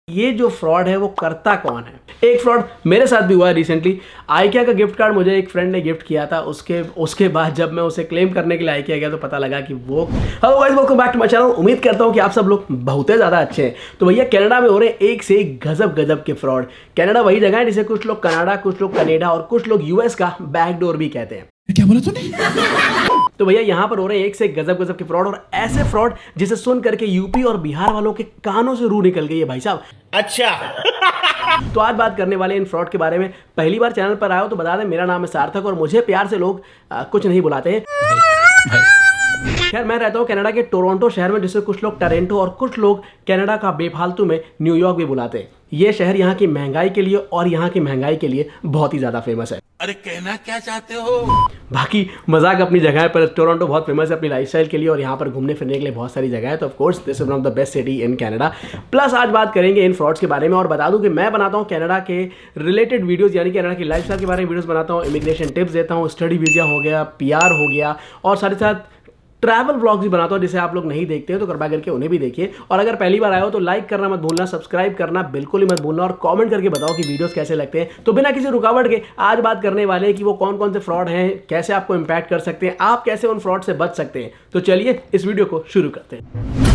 ये जो फ्रॉड है वो करता कौन है। एक फ्रॉड मेरे साथ भी हुआ है रिसेंटली। आइकिया का गिफ्ट कार्ड मुझे एक फ्रेंड ने गिफ्ट किया था। उसके बाद जब मैं उसे क्लेम करने के लिए आइकिया गया तो पता लगा कि वो hello guys, welcome back to my channel. उम्मीद करता हूँ कि आप सब लोग बहुत ज़्यादा अच्छे हैं। तो भैया कनाडा में हो रहे एक से एक गजब गजब के फ्रॉड। कनाडा वही जगह है जिसे कुछ लोग कनाडा, कुछ लोग कनेडा और कुछ लोग यूएस का बैकडोर भी कहते हैं। क्या बोला तूने? तो भैया यहाँ पर हो रहे हैं एक से एक गजब गजब के फ्रॉड, और ऐसे फ्रॉड जिसे सुन करके यूपी और बिहार वालों के कानों से रूह निकल गई है भाई साहब। अच्छा। तो आज बात करने वाले इन फ्रॉड के बारे में। पहली बार चैनल पर आए हो तो बता दें, मेरा नाम है सार्थक और मुझे प्यार से लोग कुछ नहीं बुलाते हैं। खैर, मैं रहता हूँ कनाडा के टोरंटो शहर में, जिसे कुछ लोग टोरंटो और कुछ लोग कनाडा का बेफालतू में न्यूयॉर्क भी बुलाते हैं। ये शहर यहाँ की महंगाई के लिए और यहाँ की महंगाई के लिए बहुत ही ज़्यादा फेमस है। अरे कहना क्या चाहते हो? बाकी मजाक अपनी जगह है, पर टोरंटो बहुत फेमस है अपनी लाइफस्टाइल के लिए और यहाँ पर घूमने फिरने के लिए बहुत सारी जगह है। तो of course this is one of the best city in Canada. Plus आज बात करेंगे इन फ्रॉड्स के बारे में, और बता दूं कि मैं बनाता हूँ कनाडा के रिलेटेड वीडियोस, यानी कनाडा की लाइफस्टाइल के बारे में वीडियोस बनाता हूँ, इमिग्रेशन टिप्स देता हूँ, स्टडी वीज़ा हो गया, पीआर हो गया, और साथ ही साथ ट्रैवल व्लॉग्स भी बनाता हूँ जिसे आप लोग नहीं देखते हैं, तो कृपया करके उन्हें भी देखिए। और अगर पहली बार आए हो तो लाइक करना मत भूलना, सब्सक्राइब करना बिल्कुल ही मत भूलना, और कमेंट करके बताओ कि वीडियोस कैसे लगते हैं। तो बिना किसी रुकावट के आज बात करने वाले हैं कि वो कौन कौन से फ्रॉड हैं, कैसे आपको इम्पैक्ट कर सकते हैं, आप कैसे उन फ्रॉड से बच सकते हैं। तो चलिए इस वीडियो को शुरू करते हैं।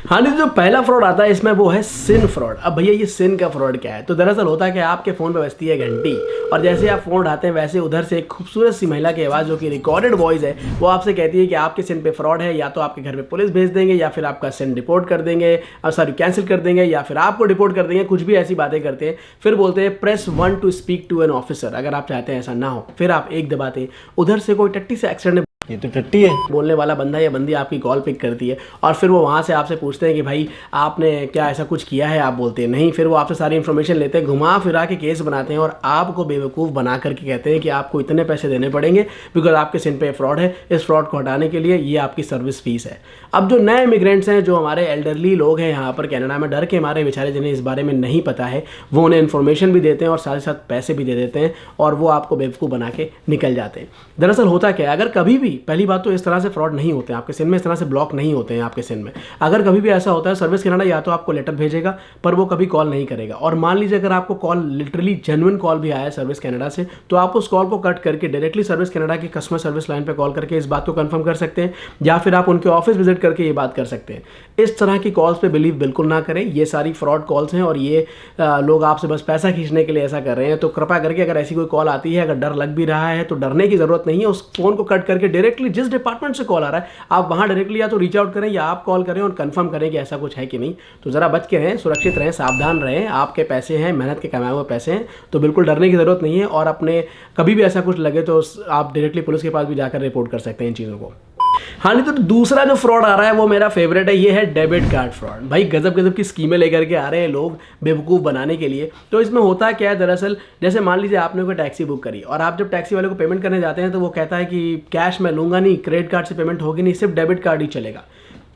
हाँ जी, जो पहला फ्रॉड आता है इसमें वो है सिन फ्रॉड। अब भैया ये सिन का फ्रॉड क्या है? तो दरअसल होता है कि आपके फ़ोन पे बजती है घंटी, और जैसे आप फ़ोन उठाते हैं वैसे उधर से एक खूबसूरत सी महिला की आवाज़, जो कि रिकॉर्डेड वॉइस है, वो आपसे कहती है कि आपके सिन पे फ्रॉड है, या तो आपके घर पे पुलिस भेज देंगे, या फिर आपका सिन रिपोर्ट कर देंगे, सॉरी कैंसिल कर देंगे, या फिर आपको रिपोर्ट कर देंगे। कुछ भी ऐसी बातें करते हैं। फिर बोलते हैं press 1 to speak to an officer. अगर आप चाहते हैं ऐसा ना हो, फिर आप 1 दबाते हैं। उधर से कोई टट्टी से एक्सीडेंट, ये तो टट्टी है बोलने वाला बंदा या बंदी आपकी कॉल पिक करती है, और फिर वो वहाँ से आपसे पूछते हैं कि भाई आपने क्या ऐसा कुछ किया है। आप बोलते हैं नहीं। फिर वो आपसे सारी इन्फॉर्मेशन लेते हैं, घुमा फिरा के केस बनाते हैं, और आपको बेवकूफ़ बना करके कहते हैं कि आपको इतने पैसे देने पड़ेंगे बिकॉज आपके सिन पे फ्रॉड है। इस फ्रॉड को हटाने के लिए ये आपकी सर्विस फीस है। अब जो नए इमिग्रेंट्स हैं, जो हमारे एल्डरली लोग हैं यहाँ पर कनाडा में, डर के हमारे बेचारे, जिन्हें इस बारे में नहीं पता है, वो उन्हें इन्फॉर्मेशन भी देते हैं और साथ ही साथ पैसे भी दे देते हैं, और वो आपको बेवकूफ़ बना के निकल जाते हैं। दरअसल होता क्या है, अगर कभी भी, पहली बात तो इस तरह से फ्रॉड नहीं होते हैं आपके सिन में, इस तरह से ब्लॉक नहीं होते हैं आपके सिन में। अगर कभी भी ऐसा होता है, सर्विस कनाडा या तो आपको लेटर भेजेगा, पर वो कभी कॉल नहीं करेगा। और मान लीजिए अगर आपको कॉल, लिटरली जेन्युइन कॉल भी आया है सर्विस कनाडा से, तो आप उस कॉल को कट करके डायरेक्टली सर्विस कनाडा की कस्टमर सर्विस लाइन पे कॉल करके इस बात को कंफर्म कर सकते हैं, या फिर आप उनके ऑफिस विजिट करके ये बात कर सकते हैं। इस तरह की कॉल्स पे बिलीव बिल्कुल ना करें। ये सारी फ्रॉड कॉल्स हैं, और ये लोग आपसे बस पैसा खींचने के लिए ऐसा कर रहे हैं। तो कृपया करके अगर ऐसी कोई कॉल आती है, अगर डर लग भी रहा है, तो डरने की जरूरत नहीं है। उस फोन को कट करके डायरेक्टली जिस डिपार्टमेंट से कॉल आ रहा है, आप वहाँ डायरेक्टली या तो रीच आउट करें, या आप कॉल करें और कंफर्म करें कि ऐसा कुछ है कि नहीं। तो ज़रा बच के रहें, सुरक्षित रहें, सावधान रहें। आपके पैसे हैं, मेहनत के कमाए हुए पैसे हैं, तो बिल्कुल डरने की ज़रूरत नहीं है। और अपने कभी भी ऐसा कुछ लगे तो आप डायरेक्टली पुलिस के पास भी जाकर रिपोर्ट कर सकते हैं इन चीज़ों को। हाँ नहीं, तो दूसरा जो फ्रॉड आ रहा है वो मेरा फेवरेट है। ये है डेबिट कार्ड फ्रॉड। भाई गजब गजब की स्कीमें लेकर के आ रहे हैं लोग बेवकूफ़ बनाने के लिए। तो इसमें होता क्या है, दरअसल जैसे मान लीजिए आपने कोई टैक्सी बुक करी, और आप जब टैक्सी वाले को पेमेंट करने जाते हैं तो वो कहता है कि कैश मैं लूँगा नहीं, क्रेडिट कार्ड से पेमेंट होगी नहीं, सिर्फ डेबिट कार्ड ही चलेगा।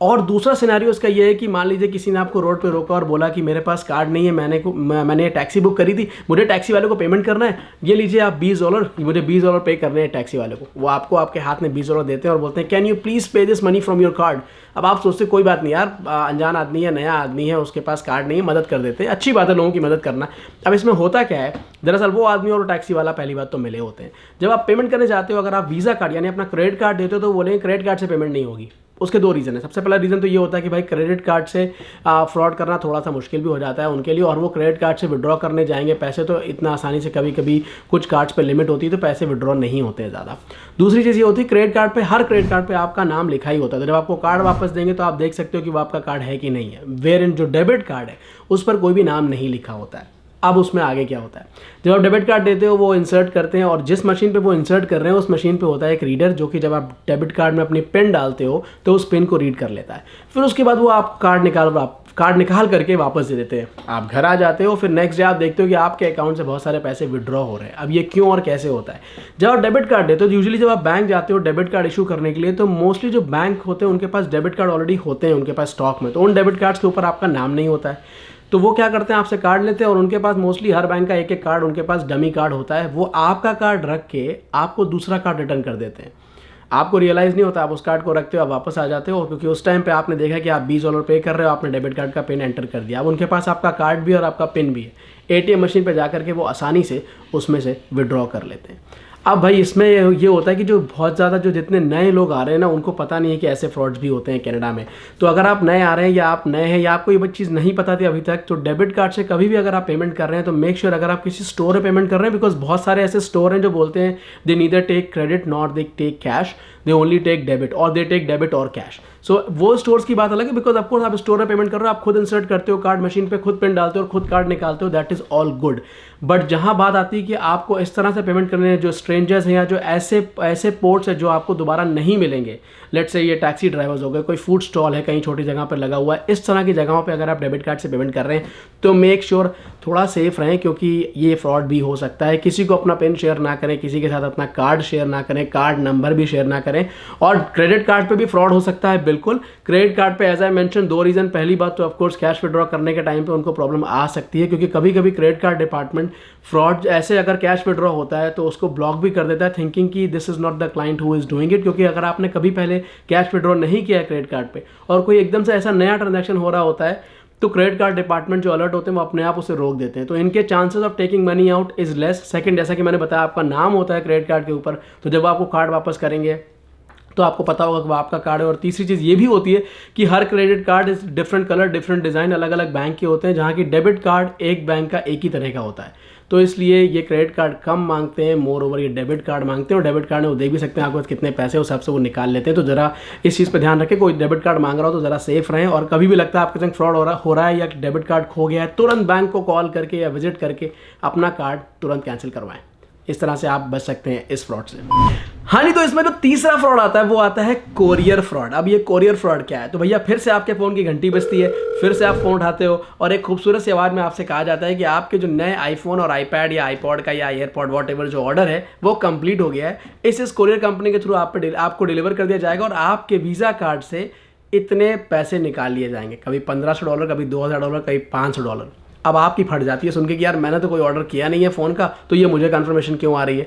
और दूसरा सिनेरियो इसका ये है कि मान लीजिए किसी ने आपको रोड पे रोका और बोला कि मेरे पास कार्ड नहीं है, मैंने टैक्सी बुक करी थी, मुझे टैक्सी वाले को पेमेंट करना है, ये लीजिए आप $20, मुझे $20 पे करने हैं टैक्सी वाले को। वो आपको आपके हाथ में $20 देते हैं और बोलते हैं कैन यू प्लीज़ पे this money from your card. अब आप सोचते कोई बात नहीं यार, अनजान आदमी है, नया आदमी है, उसके पास कार्ड नहीं है, मदद कर देते हैं। अच्छी बात है लोगों की मदद करना। अब इसमें होता क्या है, दरअसल वो आदमी और टैक्सी वाला पहली बात तो मिले होते हैं। जब आप पेमेंट करने जाते हो, अगर आप वीज़ा कार्ड यानी अपना क्रेडिट कार्ड देते हो, तो बोलेंगे क्रेडिट कार्ड से पेमेंट नहीं होगी। उसके 2 रीज़न है। सबसे पहला रीज़न तो ये होता है कि भाई क्रेडिट कार्ड से फ्रॉड करना थोड़ा सा मुश्किल भी हो जाता है उनके लिए, और वो क्रेडिट कार्ड से विड्रॉ करने जाएंगे पैसे तो इतना आसानी से, कभी कभी कुछ कार्ड्स पे लिमिट होती है तो पैसे विड्रॉ नहीं होते हैं ज़्यादा। दूसरी चीज़ ये होती है, क्रेडिट कार्ड पे, हर क्रेडिट कार्ड पे आपका नाम लिखा ही होता है। तो जब आपको कार्ड वापस देंगे तो आप देख सकते हो कि वो आपका कार्ड है कि नहीं है। वेयर इन जो डेबिट कार्ड है उस पर कोई भी नाम नहीं लिखा होता है। अब उसमें आगे क्या होता है, जब आप डेबिट कार्ड देते हो वो इंसर्ट करते हैं, और जिस मशीन पे वो इंसर्ट कर रहे हैं उस मशीन पे होता है एक रीडर, जो कि जब आप डेबिट कार्ड में अपनी पिन डालते हो तो उस पिन को रीड कर लेता है। फिर उसके बाद वो आप कार्ड निकाल करके वापस दे देते हैं। आप घर आ जाते हो, फिर नेक्स्ट डे आप देखते हो कि आपके अकाउंट से बहुत सारे पैसे विड्रॉ हो रहे हैं। अब ये क्यों और कैसे होता है? जब आप डेबिट कार्ड देते हो, यूजुअली जब आप बैंक जाते हो डेबिट कार्ड इशू करने के लिए, तो मोस्टली जो बैंक होते हैं उनके पास डेबिट कार्ड ऑलरेडी होते हैं उनके पास स्टॉक में, तो उन डेबिट कार्ड्स के ऊपर आपका नाम नहीं होता है। तो वो क्या करते हैं, आपसे कार्ड लेते हैं, और उनके पास मोस्टली हर बैंक का एक एक कार्ड, उनके पास डमी कार्ड होता है, वो आपका कार्ड रख के आपको दूसरा कार्ड रिटर्न कर देते हैं। आपको रियलाइज़ नहीं होता, आप उस कार्ड को रखते हो, आप वापस आ जाते हो, क्योंकि उस टाइम पे आपने देखा कि आप $20 पे कर रहे हो, आपने डेबिट कार्ड का पिन एंटर कर दिया। अब उनके पास आपका कार्ड भी और आपका पिन भी है, एटीएम मशीन पे जा करके वो आसानी से उसमें से विड्रॉ कर लेते हैं। अब भाई इसमें ये होता है कि जो बहुत ज़्यादा जो जितने नए लोग आ रहे हैं ना, उनको पता नहीं है कि ऐसे फ्रॉड्स भी होते हैं कनाडा में। तो अगर आप नए आ रहे हैं या आप नए हैं या आपको ये चीज़ नहीं पता थी अभी तक, तो डेबिट कार्ड से कभी भी अगर आप पेमेंट कर रहे हैं तो मेक श्योर अगर आप किसी स्टोर में पेमेंट कर रहे हैं, बिकॉज बहुत सारे ऐसे स्टोर हैं जो बोलते हैं they neither take credit not they take cash, they only take debit और दे टेक डेबिट और कैश। सो वो स्टोर्स की बात अलग है, बिकॉज ऑफकोर्स आप स्टोर में पेमेंट कर रहे हो, आप खुद इंसर्ट करते हो कार्ड मशीन पे, खुद पिन डालते हो और खुद कार्ड निकालते हो, that is all good. But जहां बात आती है कि आपको इस तरह से पेमेंट करने हैं, जो स्ट्रेंजर्स हैं या जो ऐसे पोर्ट्स हैं जो आपको दोबारा नहीं मिलेंगे, लेट्स से ये टैक्सी ड्राइवर्स हो गए, कोई फूड स्टॉल है कहीं छोटी जगह पर लगा हुआ है, इस तरह की जगहों पे अगर आप डेबिट कार्ड से पेमेंट कर रहे हैं तो मेक श्योर थोड़ा सेफ रहें, क्योंकि ये फ्रॉड भी हो सकता है। किसी को अपना पिन शेयर ना करें, किसी के साथ अपना कार्ड शेयर ना करें, कार्ड नंबर भी शेयर ना करें। और क्रेडिट कार्ड पे भी फ्रॉड हो सकता है, बिल्कुल। क्रेडिट कार्ड पे एज आई मेंशन 2 रीज़न, पहली बात तो ऑफकोर्स कैश विड्रॉ करने के टाइम पे उनको प्रॉब्लम आ सकती है, क्योंकि कभी कभी क्रेडिट कार्ड डिपार्टमेंट फ्रॉड ऐसे अगर कैश विड्रॉ होता है तो उसको ब्लॉक भी कर देता है, थिंकिंग कि this is not the client who is doing it. क्योंकि अगर आपने कभी पहले कैश विड्रॉ नहीं किया है क्रेडिट कार्ड पे और कोई एकदम से ऐसा नया ट्रांजैक्शन हो रहा होता है, तो क्रेडिट कार्ड डिपार्टमेंट जो अलर्ट होते हैं वो अपने आप उसे रोक देते हैं। तो इनके chances of taking money out is less. Second, जैसा कि मैंने बताया, आपका नाम होता है क्रेडिट कार्ड के ऊपर, तो जब आपको कार्ड वापस करेंगे तो आपको पता होगा कि वो आपका कार्ड है। और तीसरी चीज़ ये भी होती है कि हर credit card is different colour, different design, अलग अलग बैंक के होते हैं, जहाँ की डेबिट कार्ड एक बैंक का एक ही तरह का होता है। तो इसलिए ये क्रेडिट कार्ड कम मांगते हैं, मोर ओवर ये डेबिट कार्ड मांगते हैं। और डेबिट कार्ड में वो दे भी सकते हैं आपके पास कितने पैसे, उस हिसाब से वो निकाल लेते हैं। तो ज़रा इस चीज़ पर ध्यान रखें, कोई डेबिट कार्ड मांग रहा हो तो ज़रा सेफ रहें। और कभी भी लगता है आपके संग फ्रॉड हो रहा है या डेबिट कार्ड खो गया है, तुरंत बैंक को कॉल करके या विजिट करके अपना कार्ड तुरंत कैंसिल करवाएं। इस तरह से आप बच सकते हैं इस फ्रॉड से। हाँ जी, तो इसमें जो तीसरा फ्रॉड आता है वो आता है कोरियर फ्रॉड। अब ये कोरियर फ्रॉड क्या है? तो भैया फिर से आपके फ़ोन की घंटी बजती है, फिर से आप फ़ोन उठाते हो और एक खूबसूरत सी आवाज़ में आपसे कहा जाता है कि आपके जो नए आईफोन और आईपैड या आईपॉड का या एयरपॉड वॉटएवर जो ऑर्डर है वो कंप्लीट हो गया है। इस कोरियर कंपनी के थ्रू आपको डिलीवर कर दिया जाएगा और आपके वीज़ा कार्ड से इतने पैसे निकाल लिए जाएंगे, कभी $1500, कभी $2000, कभी $500। अब आपकी फट जाती है सुन के कि यार मैंने तो कोई ऑर्डर किया नहीं है फ़ोन का, तो ये मुझे कंफर्मेशन क्यों आ रही है।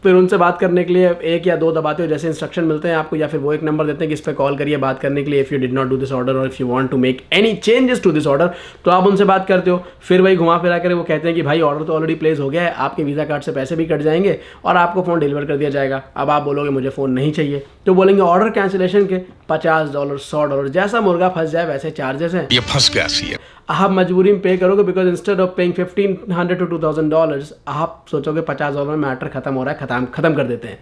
फिर उनसे बात करने के लिए 1 या 2 दबाते हो, जैसे इंस्ट्रक्शन मिलते हैं आपको, या फिर वो एक नंबर देते हैं कि इस पर कॉल करिए बात करने के लिए, if you did not do this order और if you want to make any changes to this order. तो आप उनसे बात करते हो, फिर वही घुमा फिरा कर वो कहते हैं कि भाई ऑर्डर तो ऑलरेडी प्लेस हो गया है, आपके वीज़ा कार्ड से पैसे भी कट जाएंगे और आपको फ़ोन डिलीवर कर दिया जाएगा। अब आप बोलोगे मुझे फ़ोन नहीं चाहिए, तो बोलेंगे ऑर्डर कैंसिलेशन के $50, $100, जैसा मुर्गा फंस जाए वैसे चार्जेस हैं। ये फंस गया सी है। आप मजबूरी में पे करोगे, because instead of paying $1500 to $2000 आप सोचोगे $50 में मैटर खत्म हो रहा है, खत्म कर देते हैं।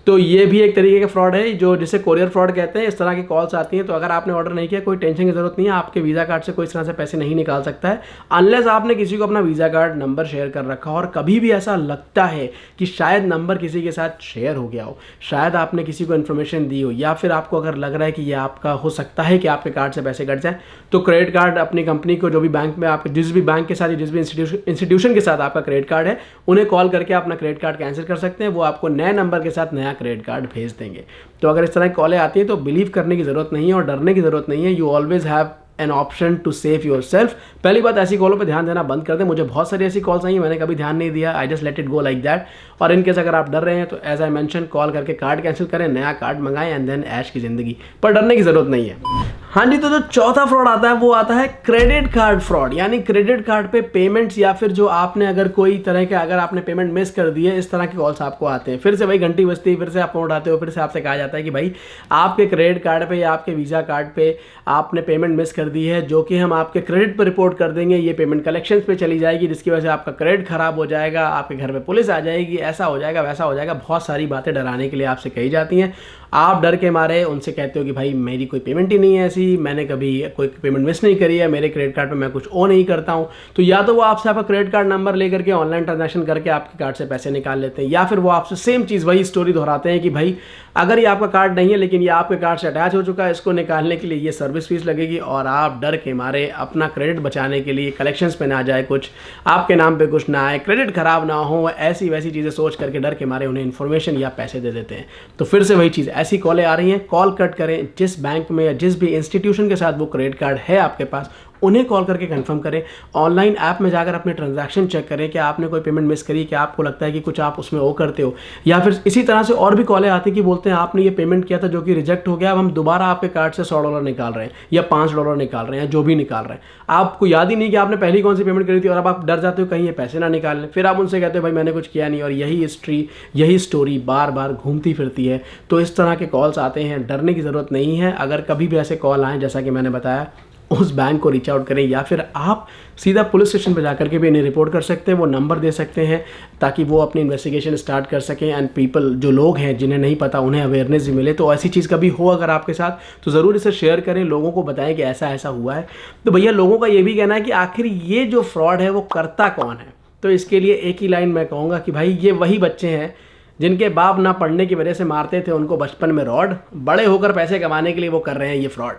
तो ये भी एक तरीके का फ्रॉड है जो जिसे कोरियर फ्रॉड कहते हैं। इस तरह की कॉल्स आती हैं, तो अगर आपने ऑर्डर नहीं किया कोई टेंशन की जरूरत नहीं है, आपके वीज़ा कार्ड से कोई इस तरह से पैसे नहीं निकाल सकता है अनलेस आपने किसी को अपना वीज़ा कार्ड नंबर शेयर कर रखा हो। और कभी भी ऐसा लगता है कि शायद नंबर किसी के साथ शेयर हो गया हो, शायद आपने किसी को इन्फॉर्मेशन दी हो, या फिर आपको अगर लग रहा है कि ये आपका हो सकता है कि आपके कार्ड से पैसे कट जाए, तो क्रेडिट कार्ड अपनी कंपनी को, जो भी बैंक में आपके जिस भी बैंक के साथ, जिस भी इंस्टीट्यूशन के साथ आपका क्रेडिट कार्ड है, उन्हें कॉल करके अपना क्रेडिट कार्ड कैंसिल कर सकते हैं। वो आपको नए नंबर के साथ नया क्रेडिट कार्ड भेज देंगे। तो अगर इस तरह की कॉलें आती हैं तो बिलीव करने की जरूरत नहीं है और डरने की जरूरत नहीं है। You always have an option to save yourself. पहली बात, ऐसी कॉलों पे ध्यान देना बंद कर दें। मुझे बहुत सारी ऐसी कॉल्स आई हैं, मैंने कभी ध्यान नहीं दिया, I just let it go like that. और इनकेस अगर आप डर रहे हैं तो एज आई मेंशन, कॉल करके कार्ड कैंसिल करें, नया कार्ड मंगाएं एंड देन ऐश की जिंदगी। पर डरने की जरूरत नहीं है। हाँ जी, तो जो चौथा फ्रॉड आता है वो आता है क्रेडिट कार्ड फ्रॉड। यानी क्रेडिट कार्ड पे पेमेंट्स, या फिर जो आपने अगर कोई तरह के अगर आपने पेमेंट मिस कर दी है, इस तरह के कॉल्स आपको आते हैं। फिर से वही घंटी बजती है, फिर से आप फोन उठाते हो, फिर से आपसे कहा जाता है कि भाई आपके क्रेडिट कार्ड पे या आपके वीज़ा कार्ड पे आपने पेमेंट मिस कर दी है, जो कि हम आपके क्रेडिट पर रिपोर्ट कर देंगे। ये पेमेंट कलेक्शंस पे चली जाएगी, जिसकी वजह से आपका क्रेडिट खराब हो जाएगा, आपके घर पे पुलिस आ जाएगी, ऐसा हो जाएगा, वैसा हो जाएगा। बहुत सारी बातें डराने के लिए आपसे कही जाती हैं। आप डर के मारे उनसे कहते हो कि भाई मेरी कोई पेमेंट ही नहीं है ऐसी, मैंने कभी कोई पेमेंट मिस नहीं करी है, मेरे क्रेडिट कार्ड पे मैं कुछ ओ नहीं करता हूँ। तो या तो वो आपसे आपका क्रेडिट कार्ड नंबर लेकर के ऑनलाइन ट्रांजैक्शन करके आपके कार्ड से पैसे निकाल लेते हैं, या फिर वो आपसे सेम चीज़, वही स्टोरी दोहराते हैं कि भाई अगर ये आपका कार्ड नहीं है लेकिन ये आपके कार्ड से अटैच हो चुका है, इसको निकालने के लिए ये सर्विस फीस लगेगी। और आप डर के मारे अपना क्रेडिट बचाने के लिए, कलेक्शंस पे ना जाए कुछ, आपके नाम पे कुछ ना आए, क्रेडिट खराब ना हो, ऐसी वैसी चीज़ें सोच करके डर के मारे उन्हें इन्फॉर्मेशन या पैसे दे देते हैं। तो फिर से वही चीज़, ऐसी कॉलें आ रही हैं, कॉल कट करें। जिस बैंक में या जिस भी इंस्टीट्यूशन के साथ वो क्रेडिट कार्ड है आपके पास, उन्हें कॉल करके कंफर्म करें। ऑनलाइन ऐप में जाकर अपने ट्रांजैक्शन चेक करें कि आपने कोई पेमेंट मिस करी, कि आपको लगता है कि कुछ आप उसमें वो करते हो, या फिर इसी तरह से और भी कॉलें आती कि बोलते हैं आपने ये पेमेंट किया था जो कि रिजेक्ट हो गया, अब हम दोबारा आपके कार्ड से $100 निकाल रहे हैं या $5 निकाल रहे हैं, जो भी निकाल रहे हैं। आपको याद ही नहीं कि आपने पहली कौन सी पेमेंट करी थी और अब आप डर जाते हो कहीं ये पैसे ना निकाल लें। फिर आप उनसे कहते हो भाई मैंने कुछ किया नहीं, और यही हिस्ट्री, यही स्टोरी बार बार घूमती फिरती है। तो इस तरह के कॉल्स आते हैं, डरने की ज़रूरत नहीं है। अगर कभी भी ऐसे कॉल आएँ, जैसा कि मैंने बताया, उस बैंक को रीच आउट करें, या फिर आप सीधा पुलिस स्टेशन पर जाकर के भी इन्हें रिपोर्ट कर सकते हैं। वो नंबर दे सकते हैं ताकि वो अपनी इन्वेस्टिगेशन स्टार्ट कर सकें, एंड पीपल, जो लोग हैं जिन्हें नहीं पता, उन्हें अवेयरनेस भी मिले। तो ऐसी चीज़ कभी हो अगर आपके साथ तो ज़रूर इसे शेयर करें, लोगों को बताएं कि ऐसा ऐसा हुआ है। तो भैया लोगों का ये भी कहना है कि आखिर ये जो फ्रॉड है वो करता कौन है। तो इसके लिए एक ही लाइन मैं कहूँगा कि भाई ये वही बच्चे हैं जिनके बाप ना पढ़ने की वजह से मारते थे उनको बचपन में रॉड, बड़े होकर पैसे कमाने के लिए वो कर रहे हैं ये फ्रॉड।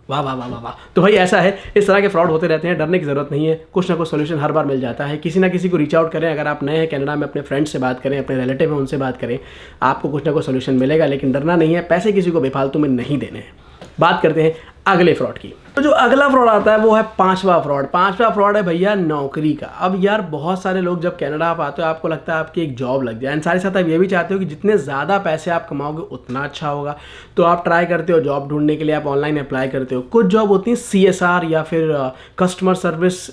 वाह वाह वाह वाह वाह। तो भाई ऐसा है, इस तरह के फ्रॉड होते रहते हैं, डरने की ज़रूरत नहीं है। कुछ ना कुछ सोल्यूशन हर बार मिल जाता है। किसी ना किसी को रीच आउट करें। अगर आप नए हैं कनाडा में, अपने फ्रेंड्स से बात करें, अपने रिलेटिव हैं उनसे बात करें, आपको कुछ ना कुछ सोल्यूशन मिलेगा। लेकिन डरना नहीं है, पैसे किसी को बेफालतू में नहीं देने हैं। बात करते हैं अगले फ्रॉड की। तो जो अगला फ्रॉड आता है वो है पांचवा फ्रॉड। पांचवा फ्रॉड है भैया नौकरी का। अब यार बहुत सारे लोग जब कनाडा आप आते हो आपको लगता है आपकी एक जॉब लग जाए, एंड साथ ही साथ आप ये भी चाहते हो कि जितने ज़्यादा पैसे आप कमाओगे उतना अच्छा होगा। तो आप ट्राई करते हो जॉब ढूंढने के लिए, आप ऑनलाइन अप्लाई करते हो। कुछ जॉब होती हैं CSR या फिर कस्टमर सर्विस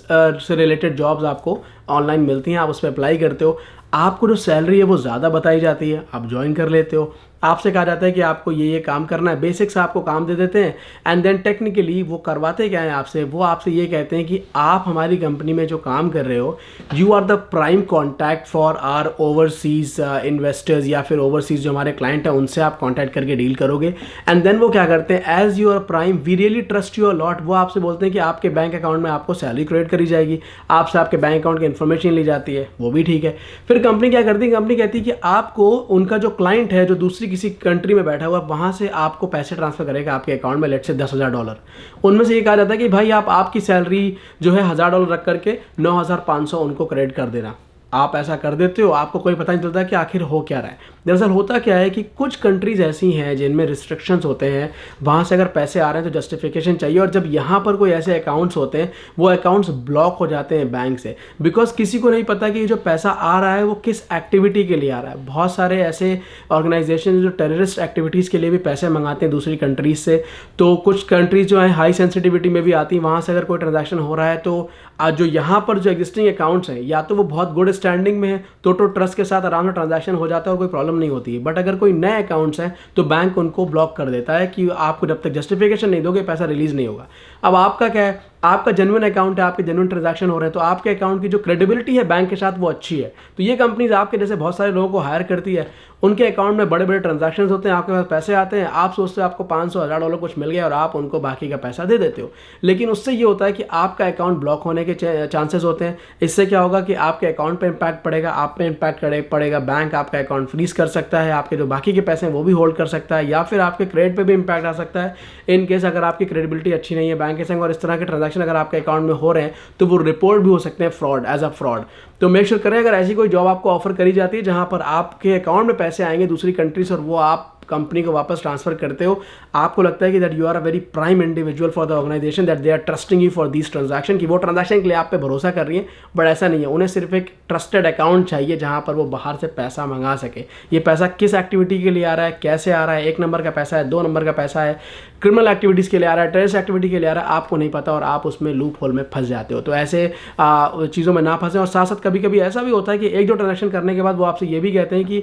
से रिलेटेड जॉब्स आपको ऑनलाइन मिलती हैं, आप उस पर अप्लाई करते हो। आपको जो सैलरी है वो ज़्यादा बताई जाती है, आप ज्वाइन कर लेते हो। आपसे कहा जाता है कि आपको ये काम करना है, बेसिक्स आपको काम दे देते हैं, एंड देन टेक्निकली वो करवाते क्या है आपसे, वो आपसे ये कहते हैं कि आप हमारी कंपनी में जो काम कर रहे हो, you are the prime contact for our overseas investors, या फिर ओवरसीज़ जो हमारे क्लाइंट हैं उनसे आप कॉन्टैक्ट करके डील करोगे। एंड देन वो क्या करते हैं, as you are prime we really trust you a lot. वो आपसे बोलते हैं कि आपके बैंक अकाउंट में आपको सैलरी क्रेडिट करी जाएगी, आपसे आपके बैंक अकाउंट की इन्फॉर्मेशन ली जाती है, वो भी ठीक है। फिर कंपनी क्या करती है, कंपनी कहती है कि आपको उनका जो क्लाइंट है जो दूसरी किसी कंट्री में बैठा हुआ, वहाँ से आपको पैसे ट्रांसफर करेगा आपके अकाउंट में, लेट से $10,000। उनमें से ये कहा जाता है कि भाई आप आपकी सैलरी जो है $1,000 रख करके 9,500 उनको क्रेडिट कर देना। आप ऐसा कर देते हो, आपको कोई पता नहीं चलता कि आखिर हो क्या रहा है। दरअसल होता क्या है कि कुछ कंट्रीज़ ऐसी हैं जिनमें रिस्ट्रिक्शंस होते हैं, वहाँ से अगर पैसे आ रहे हैं तो जस्टिफिकेशन चाहिए, और जब यहाँ पर कोई ऐसे अकाउंट्स होते हैं वो अकाउंट्स ब्लॉक हो जाते हैं बैंक से, बिकॉज किसी को नहीं पता कि ये जो पैसा आ रहा है वो किस एक्टिविटी के लिए आ रहा है। बहुत सारे ऐसे ऑर्गेनाइजेशन जो टेररिस्ट एक्टिविटीज़ के लिए भी पैसे मंगाते हैं दूसरी कंट्रीज़ से। तो कुछ कंट्रीज़ जो है हाई सेंसिटिविटी में भी आती हैं, वहाँ से अगर कोई ट्रांजैक्शन हो रहा है तो जो यहाँ पर जो एग्जिस्टिंग अकाउंट्स हैं या तो वो बहुत गुड स्टैंडिंग में है तो ट्रस्ट के साथ आराम से ट्रांजैक्शन हो जाता है और कोई प्रॉब्लम नहीं होती है। बट अगर कोई नए अकाउंट्स हैं तो बैंक उनको ब्लॉक कर देता है कि आपको जब तक जस्टिफिकेशन नहीं दोगे पैसा रिलीज़ नहीं होगा। अब आपका क्या है, आपका जेन्युइन अकाउंट है, आपके जेन्युइन ट्रांजैक्शन हो रहे हैं, तो आपके अकाउंट की जो क्रेडिबिलिटी है बैंक के साथ वो अच्छी है। तो ये कंपनीज आपके जैसे बहुत सारे लोगों को हायर करती है, उनके अकाउंट में बड़े बड़े ट्रांजैक्शंस होते हैं, आपके पास पैसे आते हैं, आप सोचते हो आपको $500-1,000 कुछ मिल गया और आप उनको बाकी का पैसा दे देते हो। लेकिन उससे ये होता है कि आपका अकाउंट ब्लॉक होने के चांसेस होते हैं। इससे क्या होगा कि आपके अकाउंट पे इम्पैक्ट पड़ेगा, आप पे इम्पैक्ट पड़ेगा, बैंक आपका अकाउंट फ्रीज कर सकता है, आपके जो बाकी के पैसे हैं वो भी होल्ड कर सकता है, या फिर आपके क्रेडिट पे भी इम्पैक्ट आ सकता है इन केस अगर आपकी क्रेडिबिलिटी अच्छी नहीं है बैंक के संग, और इस तरह के ट्रांजैक्शन अगर आपके अकाउंट में हो रहे हैं तो वो रिपोर्ट भी हो सकते हैं फ्रॉड, एज अ फ्रॉड। तो मेक श्योर करें अगर ऐसी कोई जॉब आपको ऑफर करी जाती है जहां पर आपके अकाउंट में पैसे आएंगे दूसरी कंट्री से और वो आप कंपनी को वापस ट्रांसफर करते हो, आपको लगता है कि that you are a very prime individual for the organization, that they are trusting you for this transaction, कि वो ट्रांजैक्शन के लिए आप पे भरोसा कर रही है। बट ऐसा नहीं है, उन्हें सिर्फ एक ट्रस्टेड अकाउंट चाहिए जहां पर वो बाहर से पैसा मंगा सके। ये पैसा किस एक्टिविटी के लिए आ रहा है, कैसे आ रहा है, 1 नंबर का पैसा है, 2 नंबर का पैसा है, क्रिमिनल एक्टिविटीज़ के लिए आ रहा है, टेररिस्ट एक्टिविटी के लिए आ रहा है, आपको नहीं पता और आप उसमें लूप होल में फंस जाते हो। तो ऐसे चीज़ों में ना फंसे। और साथ साथ कभी कभी ऐसा भी होता है कि एक दो ट्रांजैक्शन करने के बाद वो आपसे ये भी कहते हैं कि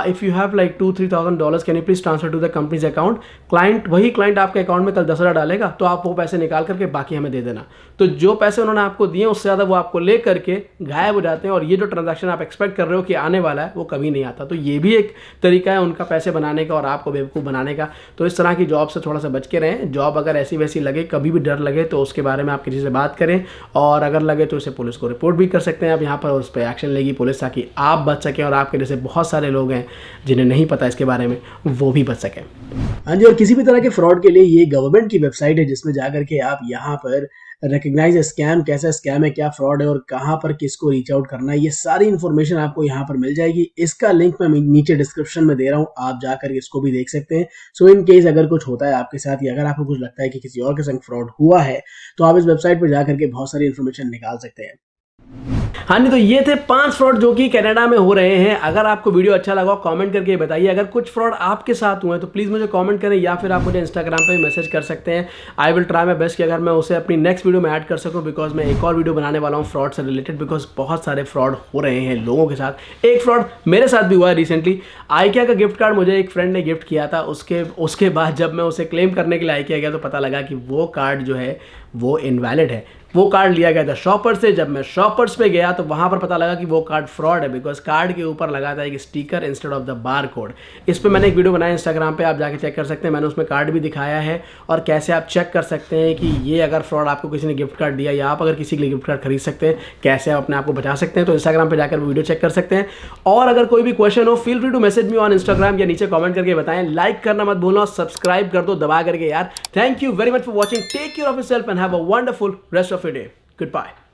if you have like $2,000-3,000 can you please transfer to the company's account. वही क्लाइंट आपके अकाउंट में कल 10,000 डालेगा तो आप वो पैसे निकाल करके बाकी हमें दे देना। तो जो पैसे उन्होंने आपको दिए उससे ज़्यादा वो आपको ले करके गायब हो जाते हैं, और ये जो ट्रांजैक्शन आप एक्सपेक्ट कर रहे हो कि आने वाला है वो कभी नहीं आता। तो ये भी एक तरीका है उनका पैसे बनाने का और आपको बेवकूफ़ बनाने का। तो इस तरह की जॉब से थोड़ा सा बच के रहें। जॉब अगर ऐसी वैसी लगे, कभी भी डर लगे तो उसके बारे में आप किसी से बात करें, और अगर लगे तो इसे पुलिस को रिपोर्ट भी कर सकते हैं आप यहाँ पर, उस पर एक्शन लेगी पुलिस, ताकि आप बच सकें और आपके जैसे बहुत सारे लोग हैं जिन्हें नहीं पता इसके बारे में वो भी बच सकें। हाँ जी, और किसी भी तरह के फ्रॉड के लिए ये गवर्नमेंट की वेबसाइट है जिसमें जाकर के आप यहाँ पर रिकग्नाइज स्कैम, कैसा स्कैम है, क्या फ्रॉड है और कहाँ पर किसको रीच आउट करना है, ये सारी इन्फॉर्मेशन आपको यहाँ पर मिल जाएगी। इसका लिंक मैं नीचे डिस्क्रिप्शन में दे रहा हूँ, आप जाकर इसको भी देख सकते हैं। सो इन केस अगर कुछ होता है आपके साथ या अगर आपको कुछ लगता है कि किसी और के संग फ्रॉड हुआ है तो आप इस वेबसाइट पर जाकर के बहुत सारी इन्फॉर्मेशन निकाल सकते हैं। हाँ जी, तो ये थे 5 फ्रॉड जो कि कनाडा में हो रहे हैं। अगर आपको वीडियो अच्छा लगा कमेंट करके बताइए। अगर कुछ फ्रॉड आपके साथ हुए हैं तो प्लीज़ मुझे कमेंट करें या फिर आप मुझे इंस्टाग्राम पे मैसेज कर सकते हैं। I will try my best कि अगर मैं उसे अपनी नेक्स्ट वीडियो में ऐड कर सकूं, बिकॉज मैं एक और वीडियो बनाने वाला हूँ फ्रॉड से रिलेटेड, बिकॉज बहुत सारे फ्रॉड हो रहे हैं लोगों के साथ। एक फ्रॉड मेरे साथ भी हुआ है रिसेंटली। आइकिया का गिफ्ट कार्ड मुझे एक फ्रेंड ने गिफ्ट किया था। उसके बाद जब मैं उसे क्लेम करने के लिए आइकिया गया तो पता लगा कि वो कार्ड जो है वो इनवैलिड है। वो कार्ड लिया गया था शॉपर से। जब मैं शॉपर्स पे गया तो वहाँ पर पता लगा कि वो कार्ड फ्रॉड है, बिकॉज कार्ड के ऊपर लगा था एक sticker instead of the bar code. इस पर मैंने एक वीडियो बनाया इंस्टाग्राम पे, आप जाके चेक कर सकते हैं। मैंने उसमें कार्ड भी दिखाया है और कैसे आप चेक कर सकते हैं कि ये अगर फ्रॉड आपको किसी ने गिफ्ट कार्ड दिया या आप अगर किसी के लिए गिफ्ट कार्ड खरीद सकते हैं, कैसे आप अपने आप को बचा सकते हैं। तो इंस्टाग्राम पर जाकर वीडियो चेक कर सकते हैं। और अगर कोई भी क्वेश्चन हो feel free to message me on Instagram या नीचे कॉमेंट करके बताएं। लाइक करना मत भूलना, सब्सक्राइब कर दो दबा करके यार। Thank you very much for watching. Take care of yourself and have a wonderful rest of your day. Goodbye.